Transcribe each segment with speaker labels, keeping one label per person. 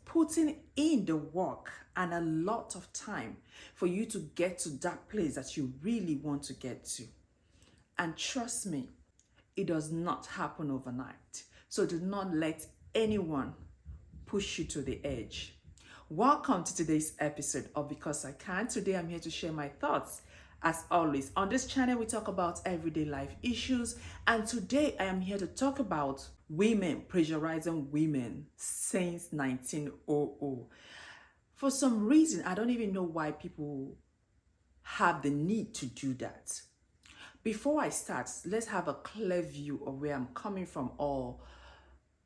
Speaker 1: putting in the work and a lot of time for you to get to that place that you really want to get to. And trust me, it does not happen overnight. So do not let anyone push you to the edge. Welcome to today's episode of Because I Can. Today I'm here to share my thoughts. As always, on this channel we talk about everyday life issues, and today I am here to talk about women pressurizing women since 1900. For some reason, I don't even know why people have the need to do that. Before I start, let's have a clear view of where I'm coming from, or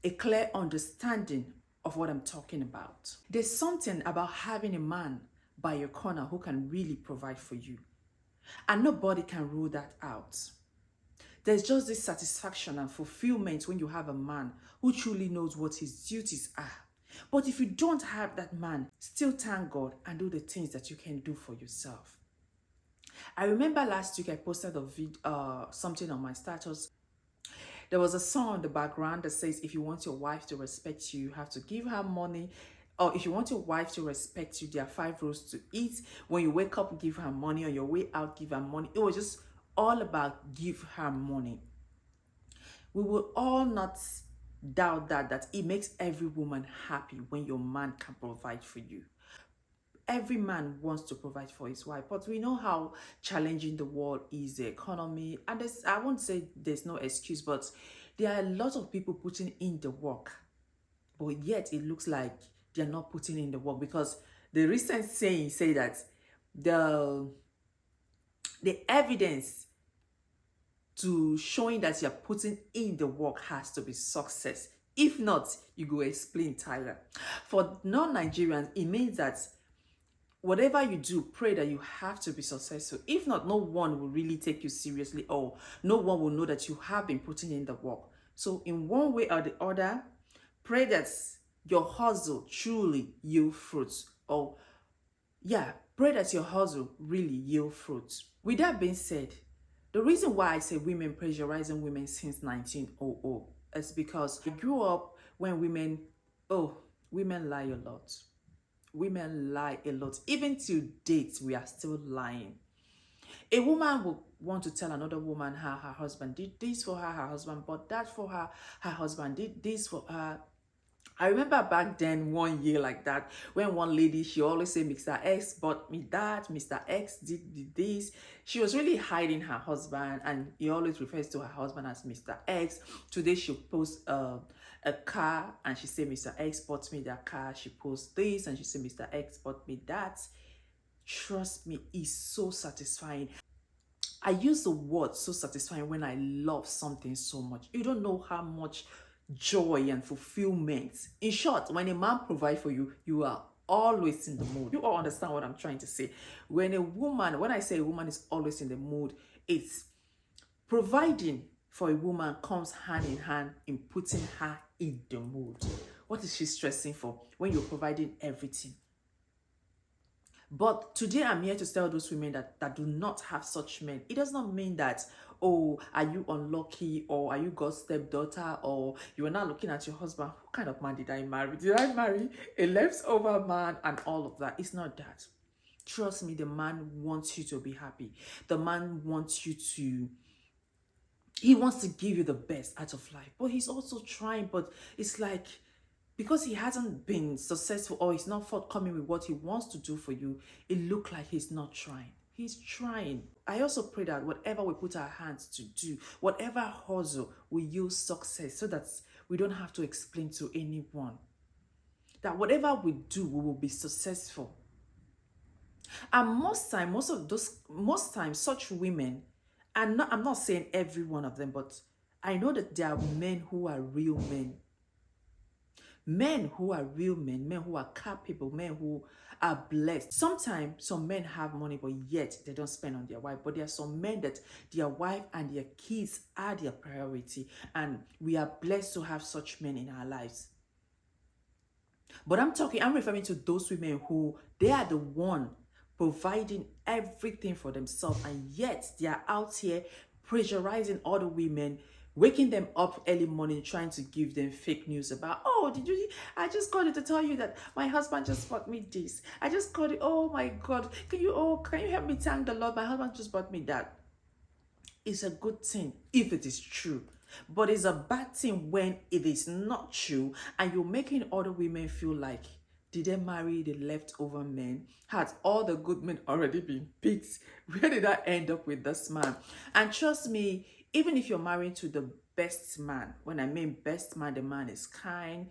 Speaker 1: a clear understanding of what I'm talking about. There's something about having a man by your corner who can really provide for you, and nobody can rule that out. There's just this satisfaction and fulfillment when you have a man who truly knows what his duties are. But if you don't have that man, still thank God and do the things that you can do for yourself. I remember last week I posted something on my status. There was a song in the background that says, if you want your wife to respect you, you have to give her money. Or if you want your wife to respect you, there are 5 rules to eat. When you wake up, give her money. On your way out, give her money. It was just all about give her money. We will all not doubt that it makes every woman happy when your man can provide for you. Every man wants to provide for his wife, but we know how challenging the world is, the economy, and I won't say there's no excuse, but there are a lot of people putting in the work, but yet it looks like they're not putting in the work, because the recent saying say that the evidence to showing that you're putting in the work has to be success. If not, you go explain, Tyler. For non-Nigerians, it means that whatever you do, pray that you have to be successful. If not, no one will really take you seriously, or no one will know that you have been putting in the work. So in one way or the other, pray that your hustle truly yield fruits. Pray that your hustle really yield fruits. With that being said, the reason why I say women pressurizing women since 1900 is because I grew up when women lie a lot. Women lie a lot. Even to date, we are still lying. A woman will want to tell another woman how her husband did this for her, her husband bought that for her, her husband did this for her. I remember back then, one year like that, when one lady, she always said, Mr. X bought me that, Mr. X did this. She was really hiding her husband, and he always refers to her husband as Mr. X. Today, she posts a car, and she said, Mr. X bought me that car. She posts this, and she said, Mr. X bought me that. Trust me, it's so satisfying. I use the word so satisfying when I love something so much. You don't know how much joy and fulfillment. In short, when a man provides for you, you are always in the mood. You all understand what I'm trying to say. When I say a woman is always in the mood, it's providing for a woman comes hand in hand in putting her in the mood. What is she stressing for when you're providing everything? But today I'm here to tell those women that do not have such men. It does not mean that, oh, are you unlucky, or are you God's stepdaughter, or you are not looking at your husband. What kind of man did I marry? Did I marry a leftover man and all of that? It's not that. Trust me, the man wants you to be happy. The man wants you to... He wants to give you the best out of life. But he's also trying, but it's like... because he hasn't been successful, or he's not forthcoming with what he wants to do for you, it looks like he's not trying. He's trying. I also pray that whatever we put our hands to do, whatever hustle, we use success, so that we don't have to explain to anyone. That whatever we do, we will be successful. And most times, such women, and I'm not saying every one of them, but I know that there are men who are real men. Men who are real men who are capable, men who are blessed. Sometimes some men have money, but yet they don't spend on their wife. But there are some men that their wife and their kids are their priority. And we are blessed to have such men in our lives. But I'm referring to those women who, they are the one providing everything for themselves, and yet they are out here pressurizing other women waking them up early morning trying to give them fake news about, oh, did you, I just called it to tell you that my husband just bought me this. I just called it, oh my God, can you help me thank the Lord? My husband just bought me that. It's a good thing if it is true. But it's a bad thing when it is not true and you're making other women feel like, did they marry the leftover men? Had all the good men already been picked? Where did I end up with this man? And trust me, even if you're married to the best man, when I mean best man, the man is kind.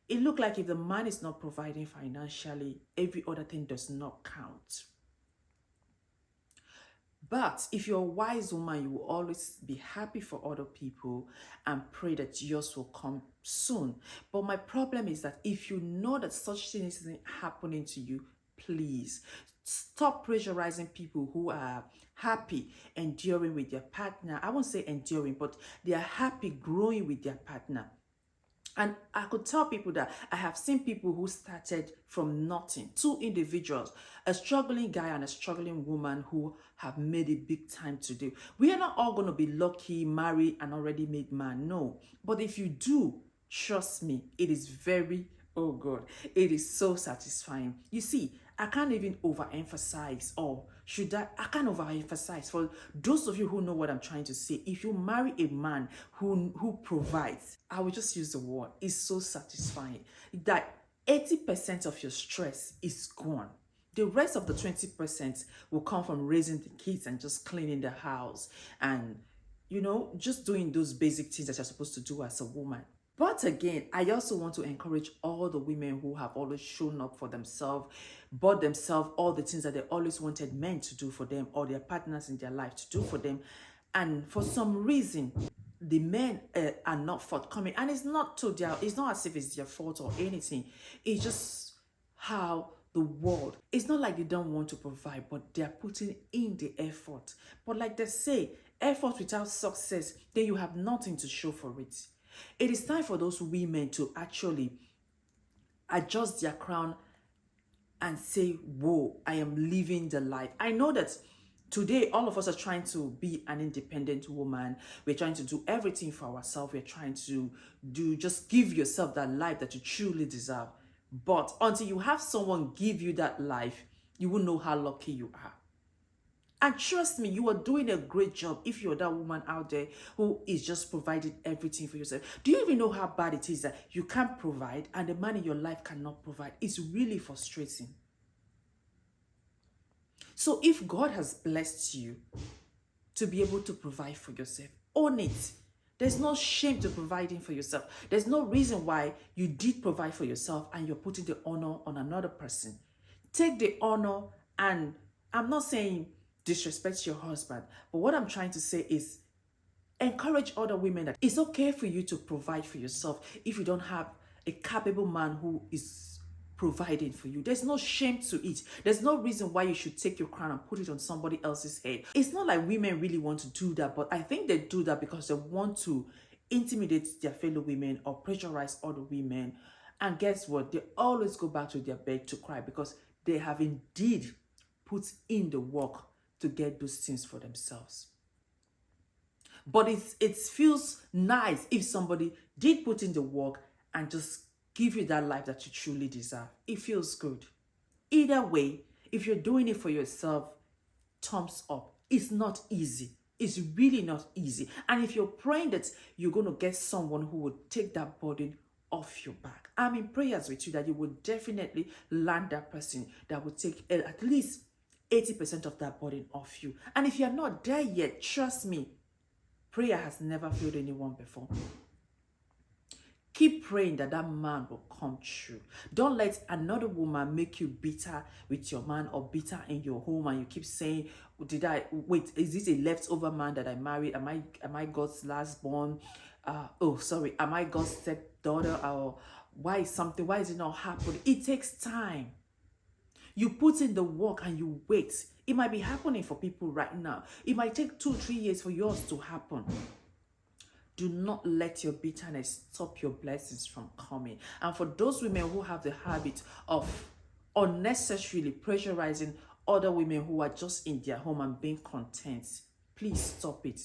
Speaker 1: It looks like if the man is not providing financially, every other thing does not count. But if you're a wise woman, you will always be happy for other people and pray that yours will come soon. But my problem is that if you know that such things isn't happening to you, please stop pressurizing people who are happy enduring with their partner. I won't say enduring, but they are happy growing with their partner. And I could tell people that I have seen people who started from nothing, two individuals, a struggling guy and a struggling woman who have made it big time today. We are not all going to be lucky, married, and already made man. No. But if you do, trust me, it is very, oh God, it is so satisfying. You see, I can't even overemphasize, or should I can't overemphasize. For those of you who know what I'm trying to say, if you marry a man who provides, I will just use the word, it's so satisfying that 80% of your stress is gone. The rest of the 20% will come from raising the kids and just cleaning the house and, you know, just doing those basic things that you're supposed to do as a woman. But again, I also want to encourage all the women who have always shown up for themselves, bought themselves all the things that they always wanted men to do for them or their partners in their life to do for them. And for some reason, the men are not forthcoming. And it's not it's not as if it's their fault or anything. It's just how the world, it's not like they don't want to provide, but they're putting in the effort. But like they say, effort without success, then you have nothing to show for it. It is time for those women to actually adjust their crown and say, whoa, I am living the life. I know that today, all of us are trying to be an independent woman. We're trying to do everything for ourselves. We're trying to just give yourself that life that you truly deserve. But until you have someone give you that life, you will know how lucky you are. And trust me, you are doing a great job if you're that woman out there who is just providing everything for yourself. Do you even know how bad it is that you can't provide and the man in your life cannot provide? It's really frustrating. So if God has blessed you to be able to provide for yourself, own it. There's no shame to providing for yourself. There's no reason why you did provide for yourself and you're putting the honor on another person. Take the honor, and I'm not saying disrespect your husband, but what I'm trying to say is encourage other women that it's okay for you to provide for yourself if you don't have a capable man who is providing for you. There's no shame to it. There's no reason why you should take your crown and put it on somebody else's head. It's not like women really want to do that, but I think they do that because they want to intimidate their fellow women or pressurize other women. And guess what? They always go back to their bed to cry because they have indeed put in the work to get those things for themselves. But it feels nice if somebody did put in the work and just give you that life that you truly deserve. It feels good. Either way, if you're doing it for yourself, thumbs up. It's not easy. It's really not easy. And if you're praying that you're going to get someone who will take that burden off your back, I'm in prayers with you that you will definitely land that person that will take at least 80% of that burden off you. And if you're not there yet, trust me, prayer has never failed anyone before. Keep praying that that man will come true. Don't let another woman make you bitter with your man or bitter in your home and you keep saying, is this a leftover man that I married? Am I God's last born? Am I God's stepdaughter? Or why is it not happening? It takes time. You put in the work and you wait. It might be happening for people right now. It might take 2-3 years for yours to happen. Do not let your bitterness stop your blessings from coming. And for those women who have the habit of unnecessarily pressurizing other women who are just in their home and being content, please stop it.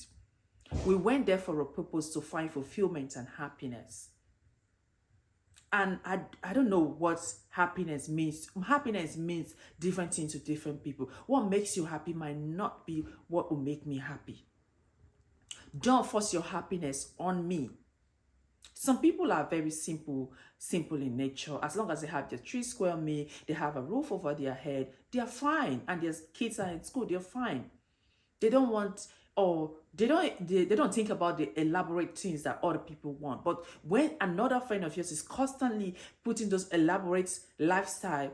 Speaker 1: We went there for a purpose to find fulfillment and happiness. And I don't know what happiness means. Happiness means different things to different people. What makes you happy might not be what will make me happy. Don't force your happiness on me. Some people are very simple in nature. As long as they have their 3 square meal, they have a roof over their head, they are fine. And their kids are in school, they're fine. They don't want, or they don't think about the elaborate things that other people want. But when another friend of yours is constantly putting those elaborate lifestyle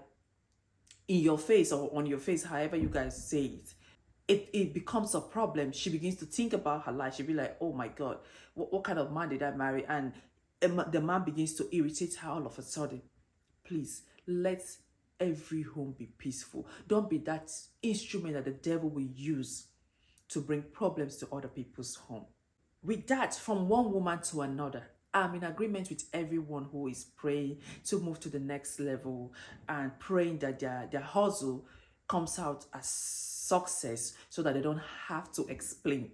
Speaker 1: in your face or on your face, however you guys say it becomes a problem. She begins to think about her life. She'll be like, oh my God, what kind of man did I marry? And the man begins to irritate her all of a sudden. Please, let every home be peaceful. Don't be that instrument that the devil will use to bring problems to other people's home. With that, from one woman to another, I'm in agreement with everyone who is praying to move to the next level and praying that their hustle comes out as success so that they don't have to explain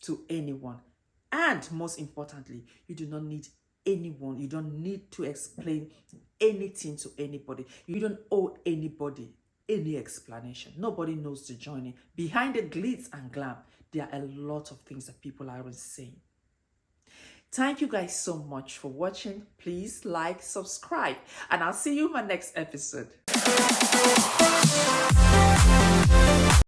Speaker 1: to anyone. And most importantly, you do not need anyone. You don't need to explain anything to anybody. You don't owe anybody any explanation. Nobody knows the journey. Behind the glitz and glam, there are a lot of things that people aren't saying. Thank you guys so much for watching. Please like, subscribe, and I'll see you in my next episode.